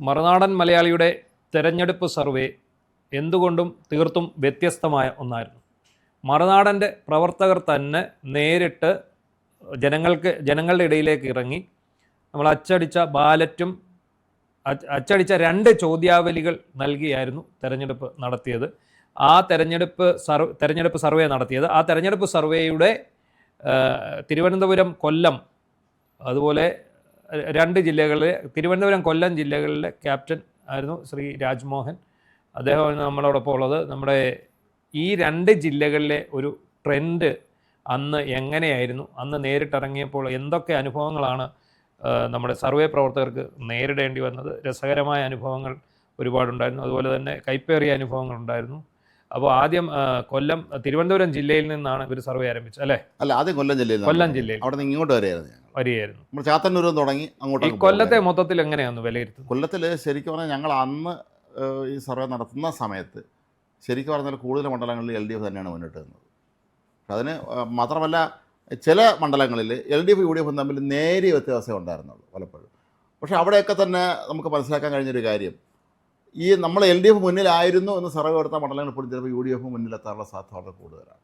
മറുനാടൻ മലയാളിയുടെ തെരഞ്ഞെടുപ്പ് സർവേ എന്തുകൊണ്ടും തീർത്തും വ്യത്യസ്തമായ ഒന്നായിരുന്നു. മറുനാടൻ്റെ പ്രവർത്തകർ തന്നെ നേരിട്ട് ജനങ്ങളുടെ ഇടയിലേക്ക് ഇറങ്ങി നമ്മൾ അച്ചടിച്ച ബാലറ്റും അച്ചടിച്ച 2 ചോദ്യാവലികൾ നൽകിയായിരുന്നു തെരഞ്ഞെടുപ്പ് നടത്തിയത്. ആ തെരഞ്ഞെടുപ്പ് സർവേ നടത്തിയത്. ആ തെരഞ്ഞെടുപ്പ് സർവേയുടെ തിരുവനന്തപുരം, കൊല്ലം, അതുപോലെ 2 ജില്ലകളിലെ തിരുവനന്തപുരം, കൊല്ലം ജില്ലകളിലെ ക്യാപ്റ്റൻ ആയിരുന്നു ശ്രീ രാജ്മോഹൻ. അദ്ദേഹം നമ്മളോടൊപ്പം ഉള്ളത്. നമ്മുടെ ഈ 2 ജില്ലകളിലെ ഒരു ട്രെൻഡ് അന്ന് എങ്ങനെയായിരുന്നു, അന്ന് നേരിട്ടിറങ്ങിയപ്പോൾ എന്തൊക്കെ അനുഭവങ്ങളാണ് നമ്മുടെ സർവേ പ്രവർത്തകർക്ക് നേരിടേണ്ടി വന്നത്. രസകരമായ അനുഭവങ്ങൾ ഒരുപാടുണ്ടായിരുന്നു, അതുപോലെ തന്നെ കൈപ്പേറിയ അനുഭവങ്ങളുണ്ടായിരുന്നു. അപ്പോൾ ആദ്യം തിരുവനന്തപുരം ജില്ലയിൽ നിന്നാണ് ഇവർ സർവേ ആരംഭിച്ചത് അല്ലേ? അല്ല, ആദ്യം കൊല്ലം ജില്ലയിൽ അവിടെ നിന്ന് ഇങ്ങോട്ട് വരികയായിരുന്നു. നമ്മൾ ചാത്തന്നൂരും തുടങ്ങി അങ്ങോട്ട്. ഈ കൊല്ലത്തെ മൊത്തത്തിൽ എങ്ങനെയാണ് വിലയിരുത്തുന്നത്? കൊല്ലത്തിൽ ശരിക്കും പറഞ്ഞാൽ ഞങ്ങൾ അന്ന് ഈ സർവേ നടത്തുന്ന സമയത്ത് ശരിക്കും പറഞ്ഞാൽ കൂടുതൽ മണ്ഡലങ്ങളിൽ LDF തന്നെയാണ് മുന്നിട്ട് നിന്നത്. അതിന് മാത്രമല്ല, ചില മണ്ഡലങ്ങളിൽ LDF UDF തമ്മിൽ നേരിയ വ്യത്യാസം ഉണ്ടായിരുന്നുള്ളൂ പലപ്പോഴും. പക്ഷേ അവിടെയൊക്കെ തന്നെ നമുക്ക് മനസ്സിലാക്കാൻ കഴിഞ്ഞൊരു കാര്യം, ഈ നമ്മൾ LDF മുന്നിലായിരുന്നു എന്ന് സർവേ എടുത്ത മണ്ഡലങ്ങൾ പോലും ചിലപ്പോൾ UDF മുന്നിലെത്താനുള്ള സാധ്യത വളരെ കൂടുതലാണ്.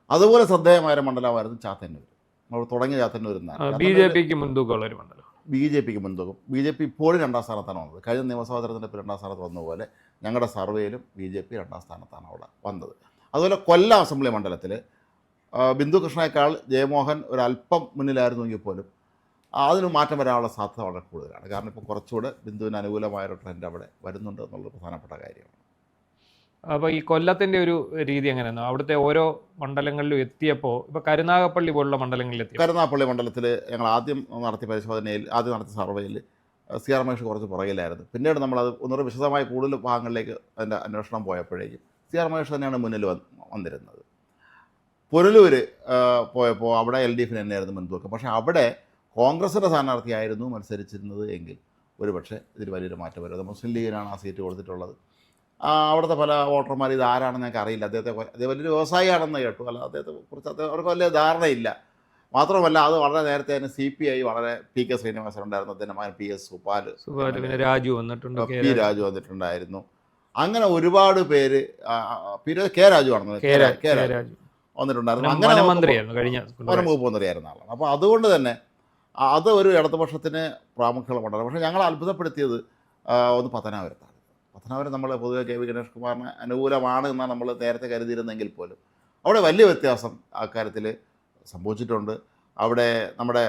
അതുപോലെ ശ്രദ്ധേയമായ മണ്ഡലമായിരുന്നു ചാത്തന്നൂർ. നമ്മൾ തുടങ്ങിയ ചാത്തന്നൂർ BJPക്ക് മുൻതൂക്കമുള്ളൊരു മണ്ഡലം. BJPക്ക് മുൻതൂക്കം. BJP ഇപ്പോഴും 2ാം സ്ഥാനത്താണ് വന്നത്. കഴിഞ്ഞ നിയമസഭാ തെരഞ്ഞെടുപ്പിൽ 2ാം സ്ഥാനത്ത് വന്ന പോലെ ഞങ്ങളുടെ സർവേയിലും BJP 2ാം സ്ഥാനത്താണ് അവിടെ വന്നത്. അതുപോലെ കൊല്ലം അസംബ്ലി മണ്ഡലത്തിൽ ബിന്ദു കൃഷ്ണയേക്കാൾ ജയമോഹൻ ഒരല്പം മുന്നിലായിരുന്നുവെങ്കിൽ പോലും അതിന് മാറ്റം വരാനുള്ള സാധ്യത വളരെ കൂടുതലാണ്. കാരണം ഇപ്പോൾ കുറച്ചുകൂടെ ബിന്ദുവിന് അനുകൂലമായൊരു ട്രെൻഡ് അവിടെ വരുന്നുണ്ട് എന്നുള്ളത് പ്രധാനപ്പെട്ട കാര്യമാണ്. അപ്പോൾ ഈ കൊല്ലത്തിൻ്റെ ഒരു രീതി എങ്ങനെയായിരുന്നു? അവിടുത്തെ ഓരോ മണ്ഡലങ്ങളിലും എത്തിയപ്പോൾ ഇപ്പോൾ കരുനാഗപ്പള്ളി പോലുള്ള മണ്ഡലങ്ങളിൽ എത്തി. കരുനാഗപ്പള്ളി മണ്ഡലത്തിൽ ഞങ്ങൾ ആദ്യം നടത്തിയ സർവേയിൽ CR മഹേഷ് കുറച്ച് പുറകിലായിരുന്നു. പിന്നീട് നമ്മളത് ഒന്നുകൂടെ വിശദമായി കൂടുതൽ ഭാഗങ്ങളിലേക്ക് അതിൻ്റെ അന്വേഷണം പോയപ്പോഴേക്കും CR മഹേഷ് തന്നെയാണ് മുന്നിൽ വന്നിരുന്നത്. പുനലൂർ പോയപ്പോൾ അവിടെ LDF തന്നെയായിരുന്നു മുൻതൂക്കം. പക്ഷേ അവിടെ കോൺഗ്രസിൻ്റെ സ്ഥാനാർത്ഥിയായിരുന്നു മത്സരിച്ചിരുന്നത് എങ്കിൽ ഒരുപക്ഷെ ഇതിൽ വലിയൊരു മാറ്റം വരും. മുസ്ലിം ലീഗിനാണ് ആ സീറ്റ് കൊടുത്തിട്ടുള്ളത്. അവിടുത്തെ പല വോട്ടർമാർ ഇത് ആരാണെന്ന് ഞങ്ങൾക്ക് അറിയില്ല. അദ്ദേഹം വലിയൊരു വ്യവസായിയാണെന്ന് കേട്ടു. അല്ല, അദ്ദേഹത്തെക്കുറിച്ച് അവർക്ക് വലിയ ധാരണയില്ല. മാത്രമല്ല, അത് വളരെ നേരത്തെ തന്നെ CPI വളരെ PK ശ്രീനിവാസൻ ഉണ്ടായിരുന്നു. അദ്ദേഹം മകൻ PS സുപാൽ, രാജു വന്നിട്ടുണ്ട്, P രാജു വന്നിട്ടുണ്ടായിരുന്നു. അങ്ങനെ ഒരുപാട് പേര്, K രാജു ആണെന്ന് വന്നിട്ടുണ്ടായിരുന്നു. അങ്ങനെ വനംവകുപ്പ് മന്ത്രിയായിരുന്ന ആളാണ്. അപ്പോൾ അതുകൊണ്ട് തന്നെ അത് ഒരു ഇടതുപക്ഷത്തിന് പ്രാമുഖ്യമുള്ള മണ്ഡലം. പക്ഷേ ഞങ്ങൾ അത്ഭുതപ്പെടുത്തിയത് ഒന്ന് പത്തനാപുരത്താണ്. പത്തനാപുരം നമ്മൾ പൊതുവെ KV ഗണേഷ് കുമാറിന് അനുകൂലമാണ് എന്നാണ് നമ്മൾ നേരത്തെ കരുതിയിരുന്നെങ്കിൽ പോലും അവിടെ വലിയ വ്യത്യാസം അക്കാര്യത്തിൽ സംഭവിച്ചിട്ടുണ്ട്. അവിടെ നമ്മുടെ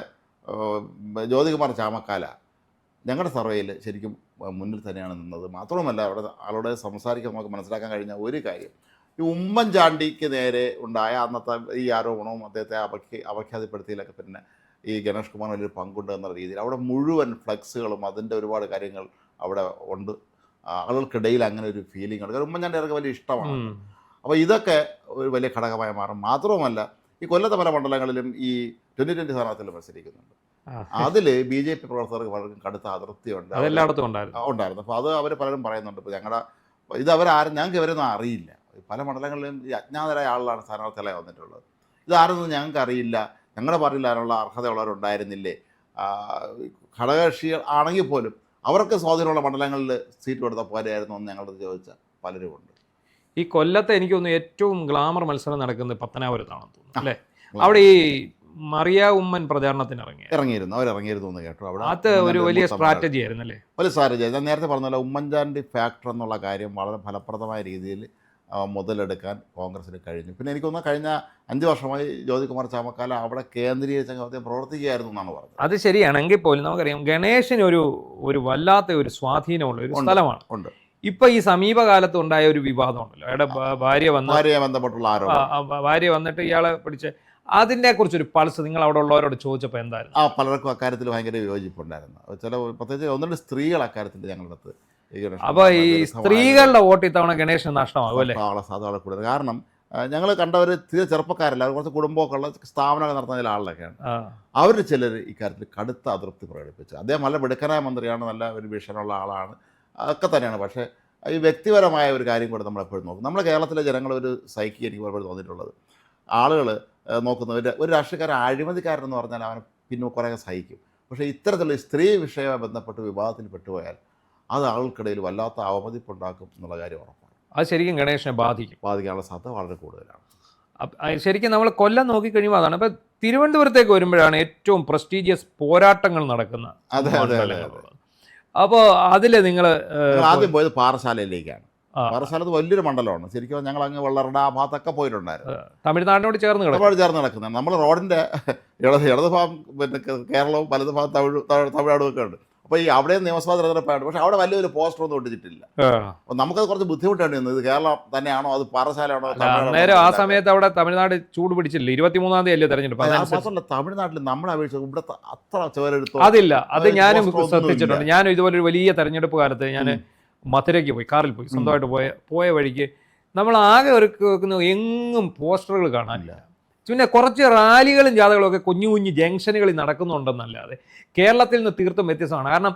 ജ്യോതികുമാർ ചാമക്കാല ഞങ്ങളുടെ സർവേയിൽ ശരിക്കും മുന്നിൽ തന്നെയാണ് നിന്നത്. മാത്രവുമല്ല, അവിടെ ആളോട് സംസാരിക്കാൻ നമുക്ക് മനസ്സിലാക്കാൻ കഴിഞ്ഞ ഒരു കാര്യം, ഈ ഉമ്മൻചാണ്ടിക്ക് നേരെ ഉണ്ടായ അന്നത്തെ ഈ ആരോപണവും അദ്ദേഹത്തെ അപഖ്യാതിപ്പെടുത്തിയതിലൊക്കെ പിന്നെ ഈ ഗണേഷ് കുമാർ വലിയൊരു പങ്കുണ്ട് എന്ന രീതിയിൽ അവിടെ മുഴുവൻ ഫ്ലക്സുകളും അതിൻ്റെ ഒരുപാട് കാര്യങ്ങൾ അവിടെ ഉണ്ട്. ആളുകൾക്കിടയിൽ അങ്ങനെ ഒരു ഫീലിംഗ് ഉണ്ട്. കാരണം ഉമ്മൻചാണ്ടി അവർക്ക് വലിയ ഇഷ്ടമാണ്. അപ്പോൾ ഇതൊക്കെ ഒരു വലിയ ഘടകമായി മാറും. മാത്രവുമല്ല, ഈ കൊല്ലത്തെ പല മണ്ഡലങ്ങളിലും ഈ 2020 സ്ഥാനാർത്ഥികൾ മത്സരിക്കുന്നുണ്ട്. അതിൽ BJP പ്രവർത്തകർക്ക് വളരെ കടുത്ത അതൃപ്തിയുണ്ട്, ഉണ്ടായിരുന്നു. അപ്പോൾ അത് അവർ പലരും പറയുന്നുണ്ട്. ഇപ്പോൾ ഞങ്ങൾക്ക് ഇവരൊന്നും അറിയില്ല. പല മണ്ഡലങ്ങളിലും ഈ അജ്ഞാതരായ ആളുകളാണ് സ്ഥാനാർത്ഥികളായി വന്നിട്ടുള്ളത്. ഇതാരെന്ന് ഞങ്ങൾക്ക് അറിയില്ല, ഞങ്ങളുടെ പാർട്ടിയിൽ അതിനുള്ള അർഹതയുള്ളവരുണ്ടായിരുന്നില്ലേ, ഘടകകക്ഷികൾ ആണെങ്കിൽ പോലും അവർക്ക് സ്വാധീനമുള്ള മണ്ഡലങ്ങളിൽ സീറ്റ് കൊടുത്ത പോലെയായിരുന്നു എന്ന് ഞങ്ങളത് ചോദിച്ച പലരും ഉണ്ട്. ഈ കൊല്ലത്തെ എനിക്ക് തോന്നുന്നു ഏറ്റവും ഗ്ലാമർ മത്സരം നടക്കുന്നത് പത്തനാപുരത്താണെന്ന് തോന്നുന്നു അല്ലേ? അവിടെ ഈ മറിയ ഉമ്മൻ പ്രചാരണത്തിന് ഇറങ്ങിയിരുന്നു എന്ന് കേട്ടു. അവിടെ അത് ഒരു വലിയ സ്ട്രാറ്റജി ആയിരുന്നു അല്ലേ? വലിയ സ്ട്രാറ്റജി. ഞാൻ നേരത്തെ പറഞ്ഞല്ലോ, ഉമ്മൻചാണ്ടി ഫാക്ടർ എന്നുള്ള കാര്യം വളരെ ഫലപ്രദമായ രീതിയിൽ മുതലെടുക്കാൻ കോൺഗ്രസിന് കഴിഞ്ഞു. പിന്നെ എനിക്ക് തോന്നുന്നു കഴിഞ്ഞ 5 വർഷമായി ജ്യോതികുമാർ ചാമക്കാല അവിടെ കേന്ദ്രീകരിച്ച അദ്ദേഹം പ്രവർത്തിക്കുകയായിരുന്നു എന്നാണ് പറഞ്ഞത്. അത് ശരിയാണെങ്കിൽ പോലും നമുക്കറിയാം ഗണേശന് ഒരു വല്ലാത്ത ഒരു സ്വാധീനമുള്ള ഒരു സ്ഥലമാണ്. ഇപ്പൊ ഈ സമീപകാലത്ത് ഉണ്ടായ ഒരു വിവാദം ഉണ്ടല്ലോ, അയാളുടെ ഭാര്യയെ ബന്ധപ്പെട്ടുള്ള ആരോപണം, ഭാര്യ വന്നിട്ട് ഇയാളെ പിടിച്ച് അതിനെ കുറിച്ചൊരു പൾസ് നിങ്ങൾ അവിടെ ഉള്ളവരോട് ചോദിച്ചപ്പോൾ എന്തായിരുന്നു? പലർക്കും അക്കാര്യത്തിൽ ഭയങ്കര വിയോജിപ്പുണ്ടായിരുന്നു. ചില പ്രത്യേകിച്ച് 1-2 സ്ത്രീകൾ അക്കാര്യത്തിൽ ഞങ്ങളുടെ അടുത്ത്. അപ്പോൾ ഈ സ്ത്രീകളുടെ വോട്ട് ഇത്തവണ ഗണേശന് നഷ്ടമാകും അല്ലേ? സാധ്യത കൂടുതൽ. കാരണം ഞങ്ങൾ കണ്ടവർ തീരെ ചെറുപ്പക്കാരല്ല, അവർ കുറച്ച് കുടുംബമൊക്കെ ഉള്ള സ്ഥാപനങ്ങൾ നടത്തുന്ന ചില ആളിലൊക്കെയാണ്. അവർ ചിലർ ഇക്കാര്യത്തിൽ കടുത്ത അതൃപ്തി പ്രകടിപ്പിച്ചു. അദ്ദേഹം നല്ല മിടുക്കനായ മന്ത്രിയാണ്, നല്ല ഒരു വിഷനുള്ള ആളാണ്, ഒക്കെ തന്നെയാണ്. പക്ഷേ ഈ വ്യക്തിപരമായ ഒരു കാര്യം കൂടെ നമ്മളെപ്പോഴും നോക്കും. നമ്മുടെ കേരളത്തിലെ ജനങ്ങളൊരു സൈക്കി എനിക്ക് പലപ്പോഴും തോന്നിയിട്ടുള്ളത്, ആളുകൾ നോക്കുന്നവർ ഒരു രാഷ്ട്രീയക്കാരൻ അഴിമതിക്കാരനെന്ന് പറഞ്ഞാൽ അവനെ പിന്നെ കുറേ സഹിക്കും. പക്ഷേ ഇത്തരത്തിലുള്ള സ്ത്രീ വിഷയവുമായി ബന്ധപ്പെട്ട് വിവാദത്തിൽ പെട്ടുപോയാൽ അത് ആൾക്കിടയിൽ വല്ലാത്ത അവമതിപ്പുണ്ടാക്കും എന്നുള്ള കാര്യം ഉറപ്പാണ്. അത് ശരിക്കും ഗണേശനെ ബാധിക്കാനുള്ള സാധ്യത വളരെ കൂടുതലാണ്. ശരിക്കും നമ്മൾ കൊല്ലം നോക്കിക്കഴിയുമ്പോൾ അതാണ്. അപ്പം തിരുവനന്തപുരത്തേക്ക് വരുമ്പോഴാണ് ഏറ്റവും പ്രസ്റ്റീജിയസ് പോരാട്ടങ്ങൾ നടക്കുന്ന. അപ്പോൾ അതിൽ നിങ്ങൾ ആദ്യം പോയത് പാറശാലയിലേക്കാണ്. പാറശാലത്ത് വലിയൊരു മണ്ഡലമാണ്. ശരിക്കും ഞങ്ങൾ അങ്ങ് വെള്ളറട ആ ഭാഗത്തൊക്കെ പോയിട്ടുണ്ടായിരുന്നു. തമിഴ്നാടിനോട് ചേർന്ന് നടക്കുന്നത്. നമ്മൾ റോഡിൻ്റെ ഇടത് ഭാഗം പിന്നെ കേരളവും വലത് ഭാഗം തമിഴ്നാടും ഒക്കെ ഉണ്ട്. അപ്പോൾ ഈ അവിടെ നിയമസഭാ തെരഞ്ഞെടുപ്പാണ്. പക്ഷേ അവിടെ വലിയൊരു പോസ്റ്ററൊന്നും ഒട്ടിച്ചിട്ടില്ല. അപ്പോൾ നമുക്കത് കുറച്ച് ബുദ്ധിമുട്ടാണ്. ഇത് കേരളം തന്നെയാണോ അത് പാറശാലയാണോ? നേരെ ആ സമയത്ത് അവിടെ തമിഴ്നാട് ചൂട് പിടിച്ചില്ല. 23-ാം തീയതി അല്ലേ തെരഞ്ഞെടുപ്പ്. മാത്രമല്ല തമിഴ്നാട്ടിൽ നമ്മളെ അപേക്ഷിച്ച് ഇവിടുത്തെ അത്ര ചോരെടുത്തോ അതില്ല. അത് ഞാനും ശ്രദ്ധിച്ചിട്ടുണ്ട്. ഞാനും ഇതുപോലെ ഒരു വലിയ തെരഞ്ഞെടുപ്പ് കാലത്ത് ഞാൻ മധുരയ്ക്ക് പോയി, കാറിൽ പോയി, സ്വന്തമായിട്ട് പോയ വഴിക്ക് നമ്മൾ ആകെ ഒരു എങ്ങും പോസ്റ്ററുകൾ കാണാനില്ല. പിന്നെ കുറച്ച് റാലികളും ജാഥകളും ഒക്കെ കുഞ്ഞു കുഞ്ഞു ജംഗ്ഷനുകളിൽ നടക്കുന്നുണ്ടെന്നല്ലാതെ കേരളത്തിൽ നിന്ന് തീർത്തും വ്യത്യസ്തമാണ്. കാരണം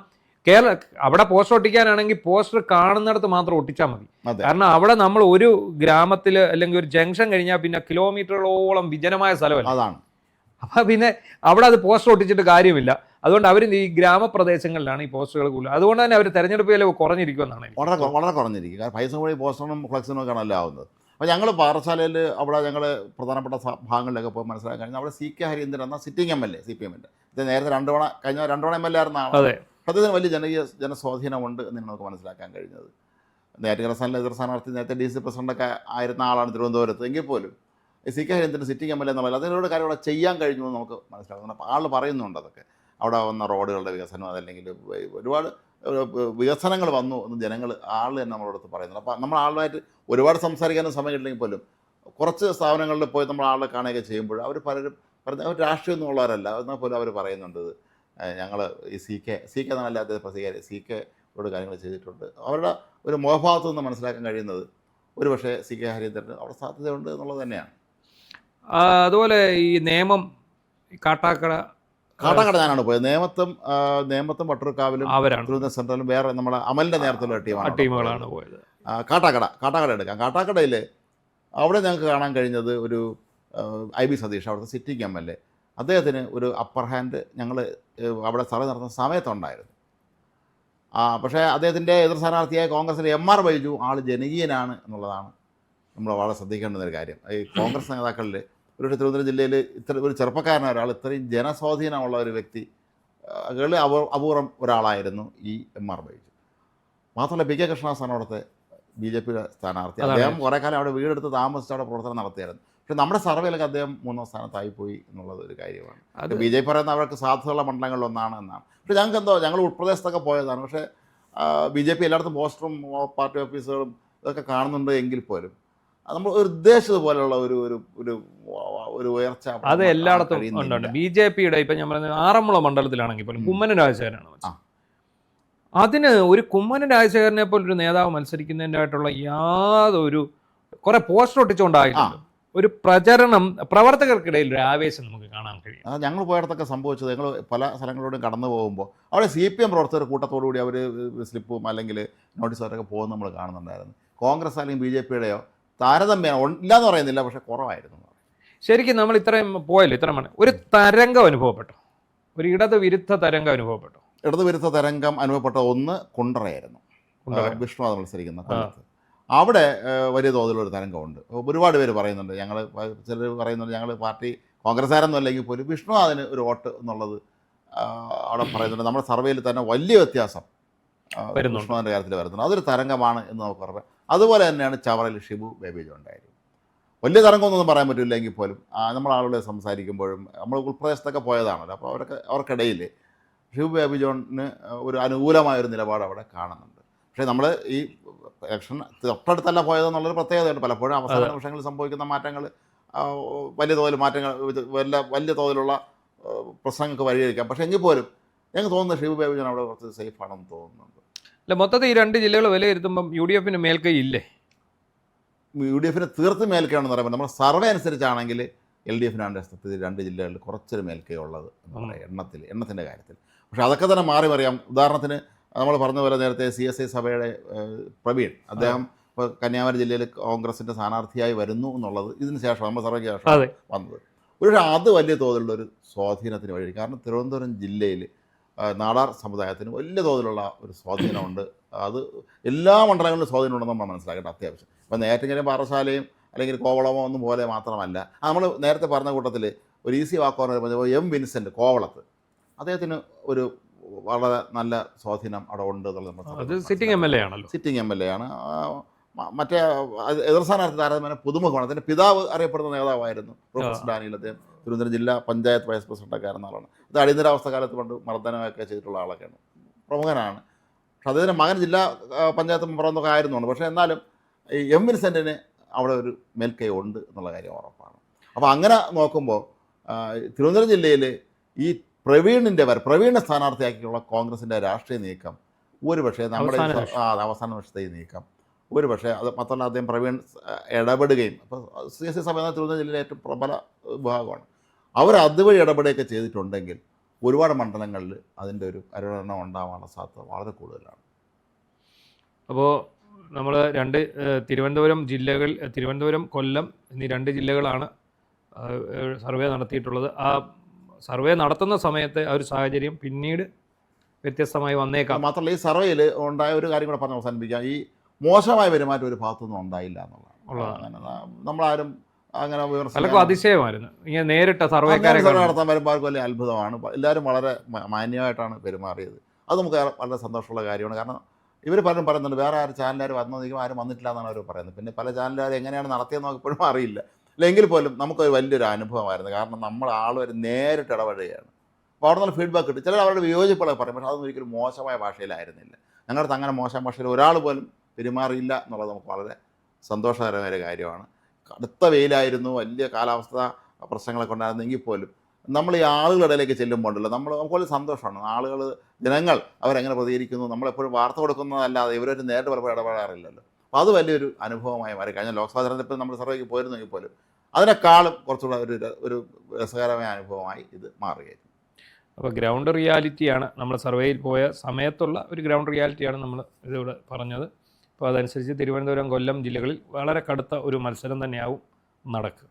അവിടെ പോസ്റ്റർ ഒട്ടിക്കാനാണെങ്കിൽ പോസ്റ്റർ കാണുന്നിടത്ത് മാത്രം ഒട്ടിച്ചാൽ മതി. കാരണം അവിടെ നമ്മൾ ഒരു ഗ്രാമത്തിൽ അല്ലെങ്കിൽ ഒരു ജംഗ്ഷൻ കഴിഞ്ഞാൽ പിന്നെ കിലോമീറ്ററുകളോളം വിജനമായ സ്ഥലമല്ല. അതാണ്. അപ്പം പിന്നെ അവിടെ അത് പോസ്റ്റർ ഒട്ടിച്ചിട്ട് കാര്യമില്ല. അതുകൊണ്ട് അവർ ഈ ഗ്രാമപ്രദേശങ്ങളിലാണ് ഈ പോസ്റ്ററുകൾ കൂടുതൽ. അതുകൊണ്ട് തന്നെ അവർ തെരഞ്ഞെടുപ്പ് വില കുറഞ്ഞിരിക്കുമെന്നാണ്. വളരെ കുറഞ്ഞിരിക്കും. കാരണം പൈസ കൂടി പോസ്റ്ററിനും ഫ്ലക്സിനും ഒക്കെ ആണല്ലോ ആവുന്നത്. അപ്പോൾ ഞങ്ങൾ പാറശാലയിൽ അവിടെ ഞങ്ങൾ പ്രധാനപ്പെട്ട ഭാഗങ്ങളിലൊക്കെ പോയി മനസ്സിലാക്കാൻ കഴിഞ്ഞാൽ അവിടെ CK ഹരീന്ദ്രൻ എന്ന സിറ്റിംഗ് MLA CPM-ൻ്റെ ഇത് നേരത്തെ കഴിഞ്ഞ 2 തവണ MLA ആയിരുന്ന ആളാണ്. അദ്ദേഹത്തിന് വലിയ ജനസ്വാധീനമുണ്ട് എന്ന് നമുക്ക് മനസ്സിലാക്കാൻ കഴിഞ്ഞത്. നേരത്തെ റസാനിലെ എതിർ സ്ഥാനാർത്ഥി നേരത്തെ DC പ്രസിഡൻ്റൊക്കെ ആയിരുന്ന ആളാണ് തിരുവനന്തപുരത്ത്. എങ്കിൽ പോലും CK ഹരീന്ദ്രൻ സിറ്റിംഗ് MLA എന്നുള്ളത് അതിനോട് കാര്യം അവിടെ ചെയ്യാൻ കഴിഞ്ഞു എന്ന് നമുക്ക് മനസ്സിലാക്കുന്നു. അപ്പോൾ ആൾ പറയുന്നുണ്ട് അതൊക്കെ അവിടെ വന്ന റോഡുകളുടെ വികസനം അതല്ലെങ്കിൽ ഒരുപാട് വികസനങ്ങൾ വന്നു എന്ന് ജനങ്ങൾ ആൾ തന്നെ നമ്മളോടത്ത് പറയുന്നത്. അപ്പോൾ നമ്മൾ ആളുമായിട്ട് ഒരുപാട് സംസാരിക്കാനും സമയമില്ലെങ്കിൽ പോലും കുറച്ച് സ്ഥാപനങ്ങളിൽ പോയി നമ്മൾ ആളെ കാണുകയൊക്കെ ചെയ്യുമ്പോൾ അവർ പലരും അവർ രാഷ്ട്രീയമൊന്നും ഉള്ളവരല്ല. എന്നാൽ പോലും അവർ പറയുന്നുണ്ട് ഞങ്ങൾ ഈ CK എന്നല്ല അദ്ദേഹം CK ോട് കാര്യങ്ങൾ ചെയ്തിട്ടുണ്ട്. അവരുടെ ഒരു മുഖഭാവത്തു നിന്ന് മനസ്സിലാക്കാൻ കഴിയുന്നത് ഒരു പക്ഷേ CK ഹരീന്ദ്രന് അവിടെ സാധ്യതയുണ്ട് എന്നുള്ളത് തന്നെയാണ്. അതുപോലെ ഈ നേമം കാട്ടാക്കട ഞാനാണ് പോയത്. നേമത്തും വട്ടൂർക്കാവിലും തിരുവനന്തപുരം സെൻട്രലും വേറെ നമ്മുടെ അമലിൻ്റെ നേതൃത്വത്തിലുള്ള ടീമുകളാണ് പോയത്. കാട്ടാക്കട എടുക്കാം. കാട്ടാക്കടയിൽ അവിടെ ഞങ്ങൾക്ക് കാണാൻ കഴിഞ്ഞത് ഒരു IB സതീഷ് അവിടുത്തെ സിറ്റിംഗ് MLA അദ്ദേഹത്തിന് ഒരു അപ്പർ ഹാൻഡ് ഞങ്ങൾ അവിടെ സർവേ നടത്തുന്ന സമയത്തുണ്ടായിരുന്നു. പക്ഷേ അദ്ദേഹത്തിൻ്റെ എതിർ സ്ഥാനാർത്ഥിയായ കോൺഗ്രസിലെ MR ബൈജു ആൾ ജനകീയനാണ് എന്നുള്ളതാണ് നമ്മൾ വളരെ ശ്രദ്ധിക്കേണ്ടുന്നൊരു കാര്യം. ഈ കോൺഗ്രസ് നേതാക്കളിൽ ഒരു തിരുവനന്തപുരം ജില്ലയിൽ ഇത്ര ഒരു ചെറുപ്പക്കാരനായ ഒരാൾ ഇത്രയും ജനസ്വാധീനമുള്ള ഒരു വ്യക്തി അപൂർവം ഒരാളായിരുന്നു ഈ MR ബൈജു. മാത്രമല്ല PK കൃഷ്ണദാസാണ് അവിടുത്തെ BJPയുടെ സ്ഥാനാർത്ഥി. അദ്ദേഹം കുറേ കാലം അവിടെ വീടെടുത്ത് താമസിച്ച് അവിടെ പ്രവർത്തനം നടത്തിയായിരുന്നു. പക്ഷേ നമ്മുടെ സർവേയിലൊക്കെ അദ്ദേഹം 3ാം സ്ഥാനത്തായി പോയി എന്നുള്ളത് ഒരു കാര്യമാണ്. BJP പറയുന്ന അവർക്ക് സാധ്യതയുള്ള മണ്ഡലങ്ങളിലൊന്നാണ് എന്നാണ്. പക്ഷേ ഞങ്ങൾ ഉൾപ്രദേശത്തൊക്കെ പോയതാണ്. പക്ഷേ BJP എല്ലായിടത്തും പോസ്റ്ററും പാർട്ടി ഓഫീസുകളും ഇതൊക്കെ കാണുന്നുണ്ട് എങ്കിൽ പോലും നമ്മൾ ഒരു ഉദ്ദേശിച്ചതുപോലെയുള്ള ഒരു ഉയർച്ച അത് എല്ലായിടത്തും ഉണ്ട്. BJPയുടെ ഇപ്പം ഞാൻ പറയുന്നത് ആറന്മുള മണ്ഡലത്തിലാണെങ്കിൽ പോലും കുമ്മനം രാജശേഖരനാണ്. അതിന് ഒരു കുമ്മനം രാജശേഖരനെ പോലൊരു നേതാവ് മത്സരിക്കുന്നതിൻ്റെതായിട്ടുള്ള യാതൊരു കുറെ പോസ്റ്റർ ഒട്ടിച്ചുകൊണ്ടായിട്ടുണ്ട്. ഒരു പ്രചരണം പ്രവർത്തകർക്കിടയിൽ ഒരു ആവേശം നമുക്ക് കാണാൻ കഴിയും. ഞങ്ങൾ പോയിടത്തൊക്കെ സംഭവിച്ചത് ഞങ്ങൾ പല സ്ഥലങ്ങളിലൂടെയും കടന്നു പോകുമ്പോൾ അവിടെ CPM പ്രവർത്തകർ കൂട്ടത്തോടുകൂടി അവർ സ്ലിപ്പും അല്ലെങ്കിൽ നോട്ടീസൊക്കെ പോകുന്നത് നമ്മൾ കാണുന്നുണ്ടായിരുന്നു. കോൺഗ്രസ് അല്ലെങ്കിൽ BJPയുടെയോ താരതമ്യം ഇല്ലയെന്ന് പറയുന്നില്ല, പക്ഷെ കുറവായിരുന്നു. ശരിക്കും നമ്മൾ ഇത്രയും പോയല്ലോ, ഇത്ര ഒരു തരംഗം അനുഭവപ്പെട്ടു, ഒരു ഇടതുവിരുദ്ധ തരംഗം അനുഭവപ്പെട്ടു. ഇടതുവിരുദ്ധ തരംഗം അനുഭവപ്പെട്ട ഒന്ന് കുണ്ടറയായിരുന്നു. വിഷ്ണുനാഥ് മത്സരിക്കുന്ന കൊല്ലത്ത് അവിടെ വലിയ തോതിലൊരു തരംഗമുണ്ട്. ഒരുപാട് പേര് പറയുന്നുണ്ട്, ചിലർ പറയുന്നുണ്ട് ഞങ്ങൾ പാർട്ടി കോൺഗ്രസ്സുകാരൊന്നും അല്ലെങ്കിൽ പോലും വിഷ്ണുനാഥിന് ഒരു വോട്ട് എന്നുള്ളത് അവിടെ പറയുന്നുണ്ട്. നമ്മുടെ സർവേയിൽ തന്നെ വലിയ വ്യത്യാസം വിഷ്ണുനാഥിൻ്റെ കാര്യത്തിൽ വരുന്നുണ്ട്. അതൊരു തരംഗമാണ് എന്ന് നമുക്ക് പറയാം. അതുപോലെ തന്നെയാണ് ചവറയിൽ ഷിബു ബേബി ജോൺ ഉണ്ടായിരുന്നു. വലിയ തരംഗമൊന്നും പറയാൻ പറ്റില്ലെങ്കിൽ പോലും നമ്മൾ ആളുകളെ സംസാരിക്കുമ്പോഴും നമ്മൾ ഉൾപ്രദേശത്തൊക്കെ പോയതാണല്ലോ, അപ്പോൾ അവർക്കിടയിൽ ഷിബു ബേബി ജോണിന് ഒരു അനുകൂലമായൊരു നിലപാട് അവിടെ കാണുന്നുണ്ട്. പക്ഷേ നമ്മൾ ഈ ഇലക്ഷൻ തൊട്ടടുത്തല്ല പോയതെന്നുള്ളൊരു പ്രത്യേകതയുണ്ട്. പലപ്പോഴും അവസാന നിമിഷങ്ങളിൽ സംഭവിക്കുന്ന മാറ്റങ്ങൾ വലിയ തോതിലുള്ള പ്രശ്നങ്ങൾക്ക് വഴിയൊരുക്കാം. പക്ഷേ എങ്കിൽ പോലും ഞങ്ങൾക്ക് തോന്നുന്നത് ഷിബു ബേബി ജോൺ അവിടെ കുറച്ച് സേഫ് ആണെന്ന് തോന്നുന്നുണ്ട്. അല്ല, മൊത്തത്തിൽ ഈ രണ്ട് ജില്ലകൾ വിലയിരുത്തുമ്പം UDFന് മേൽക്കൈ ഇല്ലേ? UDFന് തീർത്തും മേൽക്കൈയാണെന്ന് പറയുമ്പോൾ നമ്മുടെ സർവേ അനുസരിച്ചാണെങ്കിൽ LDFനാണ് സത്യത്തിൽ രണ്ട് ജില്ലകളിൽ കുറച്ചൊരു മേൽക്കൈ ഉള്ളത് എണ്ണത്തിൻ്റെ കാര്യത്തിൽ. പക്ഷേ അതൊക്കെ തന്നെ മാറി മറിയാം. ഉദാഹരണത്തിന് നമ്മൾ പറഞ്ഞ പോലെ നേരത്തെ CSI സഭയുടെ പ്രവീൺ അദ്ദേഹം ഇപ്പോൾ കന്യാകുമാരി ജില്ലയിൽ കോൺഗ്രസിൻ്റെ സ്ഥാനാർത്ഥിയായി വരുന്നു എന്നുള്ളത് ഇതിന് ശേഷം നമ്മൾ സർവേക്ക് ശേഷം വന്നത്. പക്ഷേ അത് വലിയ തോതിലുള്ളൊരു സ്വാധീനത്തിന് വഴി. കാരണം തിരുവനന്തപുരം ജില്ലയിൽ നാടാർ സമുദായത്തിന് വലിയ തോതിലുള്ള ഒരു സ്വാധീനമുണ്ട്. അത് എല്ലാ മണ്ഡലങ്ങളിലും സ്വാധീനം ഉണ്ടെന്ന് നമ്മൾ മനസ്സിലാക്കേണ്ട അത്യാവശ്യം. ഇപ്പം നേരത്തെങ്കിലും പാറശാലയും അല്ലെങ്കിൽ കോവളമോ ഒന്നും പോലെ മാത്രമല്ല, നമ്മൾ നേരത്തെ പറഞ്ഞ കൂട്ടത്തിൽ ഒരു ഈസി വാക്കോർന്ന് പറഞ്ഞപ്പോൾ എം വിൻസെൻ്റ് കോവളത്ത്, അദ്ദേഹത്തിന് ഒരു വളരെ നല്ല സ്വാധീനം അവിടെ ഉണ്ട് എന്നുള്ളത് സിറ്റിംഗ് എം എൽ എ ആണല്ലോ. സിറ്റിംഗ് എം എൽ എ ആണ്. മറ്റേ എതിർ സ്ഥാനാർത്ഥി താരതമ്യേന പുതുമുഖമാണ്. അതിൻ്റെ പിതാവ് അറിയപ്പെടുന്ന നേതാവായിരുന്നു പ്രൊഫസർ ഡാനിയൽ. അദ്ദേഹം തിരുവനന്തപുരം ജില്ലാ പഞ്ചായത്ത് വൈസ് പ്രസിഡൻ്റൊക്കെ ആയിരുന്ന ആളാണ്. ഇത് അടിയന്തരാവസ്ഥ കാലത്ത് കൊണ്ട് മർദ്ദനമൊക്കെ ചെയ്തിട്ടുള്ള ആളൊക്കെയാണ്, പ്രമുഖനാണ്. പക്ഷെ അദ്ദേഹത്തിൻ്റെ മകൻ ജില്ലാ പഞ്ചായത്ത് മെമ്പറൊക്കെ ആയിരുന്നുണ്ട്. പക്ഷേ എന്നാലും ഈ എം വിൻസെൻറ്റിന് അവിടെ ഒരു മേൽക്കൈ ഉണ്ട് എന്നുള്ള കാര്യം ഉറപ്പാണ്. അപ്പോൾ അങ്ങനെ നോക്കുമ്പോൾ തിരുവനന്തപുരം ജില്ലയിൽ ഈ പ്രവീണിൻ്റെ സ്ഥാനാർത്ഥിയാക്കിയുള്ള കോൺഗ്രസിൻ്റെ രാഷ്ട്രീയ നീക്കം ഒരു പക്ഷേ നമ്മുടെ അവസാന വർഷത്തെ ഈ നീക്കം ഒരു പക്ഷേ അത് മാത്രമല്ല അദ്ദേഹം പ്രവീൺ ഇടപെടുകയും, അപ്പോൾ CSC സഭ എന്ന തിരുവനന്തപുരം ജില്ലയിലെ ഏറ്റവും പ്രബല വിഭാഗമാണ്. അവർ അതുവഴി ഇടപെടുകയൊക്കെ ചെയ്തിട്ടുണ്ടെങ്കിൽ ഒരുപാട് മണ്ഡലങ്ങളിൽ അതിൻ്റെ ഒരു കരുണ ഉണ്ടാവാനുള്ള സാധ്യത വളരെ കൂടുതലാണ്. അപ്പോൾ നമ്മൾ തിരുവനന്തപുരം, കൊല്ലം എന്നീ 2 ജില്ലകളാണ് സർവേ നടത്തിയിട്ടുള്ളത്. ആ സർവേ നടത്തുന്ന സമയത്ത് ആ ഒരു സാഹചര്യം പിന്നീട് വ്യത്യസ്തമായി വന്നേക്കാം. മാത്രമല്ല ഈ സർവേയിൽ ഉണ്ടായ ഒരു കാര്യം കൂടെ പറഞ്ഞ് അവസാനിപ്പിക്കാം. ഈ മോശമായ പെരുമാറ്റം ഒരു ഭാഗത്തുനിന്നും ഉണ്ടായില്ല എന്നുള്ളതാണ്. നമ്മളാരും അങ്ങനെ പലർക്കും അതിശയമായിരുന്നു ഇങ്ങനെ നേരിട്ട് സർവേക്കാരെ നടത്താൻ വരുമ്പോൾ ആർക്കും വലിയ അത്ഭുതമാണ്. എല്ലാവരും വളരെ മാന്യമായിട്ടാണ് പെരുമാറിയത്. അത് നമുക്ക് വളരെ സന്തോഷമുള്ള കാര്യമാണ്. കാരണം ഇവർ പലരും പറയുന്നുണ്ട് വേറെ ആരും ചാനലുകാർ വന്നതെങ്കിലും ആരും വന്നിട്ടില്ല എന്നാണ് അവർ പറയുന്നത്. പിന്നെ പല ചാനലുകാർ എങ്ങനെയാണ് നടത്തിയെന്ന് നമുക്ക് ഇപ്പോഴും അറിയില്ല. അല്ലെങ്കിൽ പോലും നമുക്കൊരു വലിയൊരു അനുഭവമായിരുന്നു. കാരണം നമ്മൾ ആളുകൾ നേരിട്ട് ഇടപെടുകയാണ്. അപ്പോൾ അവിടെ നിന്ന് ഫീഡ്ബാക്ക് കിട്ടും. ചിലർ അവരുടെ വിയോജിപ്പുകളൊക്കെ പറയും, പക്ഷേ അതൊന്നും ഒരിക്കലും മോശമായ ഭാഷയിലായിരുന്നില്ല. ഞങ്ങളുടെ അങ്ങനെ മോശം ഭാഷയിൽ ഒരാൾ പോലും പെരുമാറിയില്ല എന്നുള്ളത് നമുക്ക് വളരെ സന്തോഷകരമായ ഒരു കാര്യമാണ്. കടുത്ത വെയിലായിരുന്നു, വലിയ കാലാവസ്ഥ പ്രശ്നങ്ങളൊക്കെ ഉണ്ടായിരുന്നെങ്കിൽ പോലും നമ്മൾ ഈ ആളുകളുടെ ഇടയിലേക്ക് ചെല്ലുമ്പോൾ ഉണ്ടല്ലോ നമുക്ക് വലിയ സന്തോഷമാണ്. ജനങ്ങൾ അവരെങ്ങനെ പ്രതികരിക്കുന്നു, നമ്മളെപ്പോഴും വാർത്ത കൊടുക്കുന്നതല്ലാതെ ഇവരൊരു നേരിട്ട് പലപ്പോഴും ഇടപെടാറില്ലല്ലോ. അപ്പോൾ അത് വലിയൊരു അനുഭവമായി മാറി. കഴിഞ്ഞ ലോക്സഭാ തെരഞ്ഞെടുപ്പിൽ നമ്മൾ സർവേക്ക് പോയിരുന്നെങ്കിൽ പോലും അതിനേക്കാളും കുറച്ചുകൂടെ ഒരു രസകരമായ അനുഭവമായി ഇത് മാറുകയായിരുന്നു. അപ്പോൾ ഗ്രൗണ്ട് റിയാലിറ്റിയാണ് നമ്മൾ സർവേയിൽ പോയ സമയത്തുള്ള ഒരു ഗ്രൗണ്ട് റിയാലിറ്റിയാണ് നമ്മൾ ഇതിവിടെ പറഞ്ഞത്. അപ്പോൾ അതനുസരിച്ച് തിരുവനന്തപുരം, കൊല്ലം ജില്ലകളിൽ വളരെ കടുത്ത ഒരു മത്സരം തന്നെയാവും നടക്കുക.